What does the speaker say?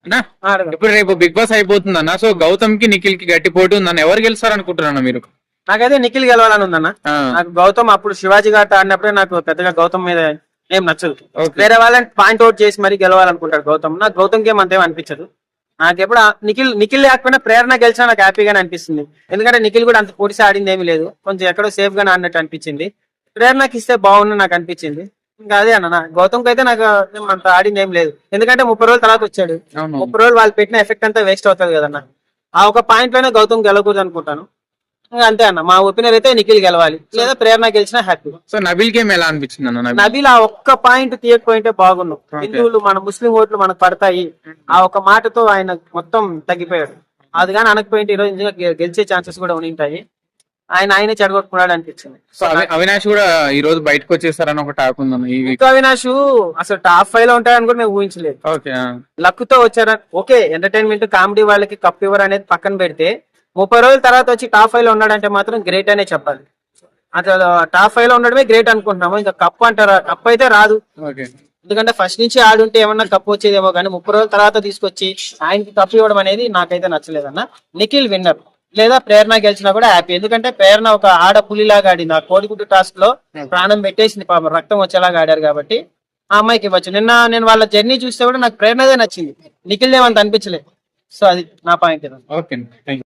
అన్నా అడగండి. ఇప్పుడు రేపు బిగ్ బాస్ అయిపోతుంది అన్న. సో గౌతమ్ కి నిఖిల్ కి గట్టి పోటీ ఉందన్న. ఎవరు గెలుస్తారు అనుకుంటున్నా మీరు? నాకైతే నిఖిల్ గెలవాలని ఉందన్న. ఆ, నాకు గౌతమ్ అప్పుడు శివాజీ గారితో ఆడినప్పుడే నాకు పెద్దగా గౌతమ్ మీద ఏం నచ్చదు. ఓకే. వేరే వాళ్ళని పాయింట్ అవుట్ చేసి మరీ గెలవాలనుకుంటాడు గౌతమ్. నాకు గౌతమ్ గేమ్ అంతేం అనిపించదు. నాకు ఎప్పుడు నిఖిల్ లేకపోయినా ప్రేరణ గెలిచినా నాకు హ్యాపీగానే అనిపిస్తుంది. ఎందుకంటే నిఖిల్ కూడా అంత పొడిసి ఆడింది ఏమీ లేదు, కొంచెం ఎక్కడో సేఫ్ గానే ఆడినట్టు అనిపించింది. ప్రేరణకి ఇస్తే బాగుండు నాకు అనిపించింది. ఇంకా అదే అన్న, గౌతమ్ కి అయితే నాకు ఏం అంత ఆడింది ఏం లేదు. ఎందుకంటే 30 రోజుల తర్వాత వచ్చాడు. అవును. 30 రోజులు వాళ్ళు పెట్టిన ఎఫెక్ట్ అంతా వేస్ట్ అవుతుంది కదన్న. ఆ ఒక పాయింట్ లోనే గౌతమ్ గెలవకూడదు అనుకుంటాను. ఇంకా అంతే అన్న, మా ఒపీనియన్ అయితే నిఖిల్ గెలవాలి, లేదా ప్రేరణ గెలిచినా హ్యాపీ. సో నబిల్ గేమ్ ఎలా అనిపించింది అన్న? నబీల్ ఆ ఒక్క పాయింట్ తీయకపోయింటే బాగున్నాం. హిందువులు మన ముస్లిం ఓట్లు మనకు పడతాయి, ఆ ఒక మాటతో ఆయన మొత్తం తగ్గిపోయాడు. అది కానీ అనకపోయింటే ఈ రోజు నిజంగా గెలిచే ఛాన్సెస్ కూడా ఉంటాయి. ఆయనే చెడగొట్టుకున్నాడు అనిపించింది. సో అవినాష్ కూడా ఈ రోజు బయటకు వచ్చేస్తారని ఒక టాక్ ఉందన్న ఈ వీక్. ఇంకా అవినాష్ అసలు టాప్ 5 లో ఉంటాడని కూడా మేము ఊహించలేదు. ఓకే. లక్ తో వచ్చారని ఓకే, ఎంటర్టైన్మెంట్ కామెడీ వాళ్ళకి కప్ ఇవ్వరు అనేది పక్కన పెడితే 30 రోజుల తర్వాత వచ్చి టాప్ 5 లో ఉన్నాడంటే మాత్రం గ్రేట్ అనే చెప్పాలి. అసలు టాప్ 5 లో ఉండడమే గ్రేట్ అనుకుంటున్నాము. ఇంకా కప్ అంటారా? కప్ అయితే రాదు. ఓకే. ఎందుకంటే ఫస్ట్ నుంచి ఆడుంటే ఏమన్నా కప్పు వచ్చేదేమో, కానీ 30 రోజుల తర్వాత తీసుకొచ్చి ఆయనకి కప్పు ఇవ్వడం అనేది నాకైతే నచ్చలేదన్న. నిఖిల్ విన్నర్ లేదా ప్రేరణ గెలిచినా కూడా హ్యాపీ. ఎందుకంటే ప్రేరణ ఒక ఆడ పులిలాగా ఆడింది. ఆ కోడిగుడ్డు టాస్క్ లో ప్రాణం పెట్టేసింది, పాపం రక్తం వచ్చేలాగా ఆడారు కాబట్టి ఆ అమ్మాయికి ఇవ్వచ్చు. నిన్న నేను వాళ్ళ జర్నీ చూస్తే కూడా నాకు ప్రేరణదే నచ్చింది, నిఖిల్ ఏమంత అనిపించలేదు. సో అది నా పాయింట్. ఓకే. Thank you.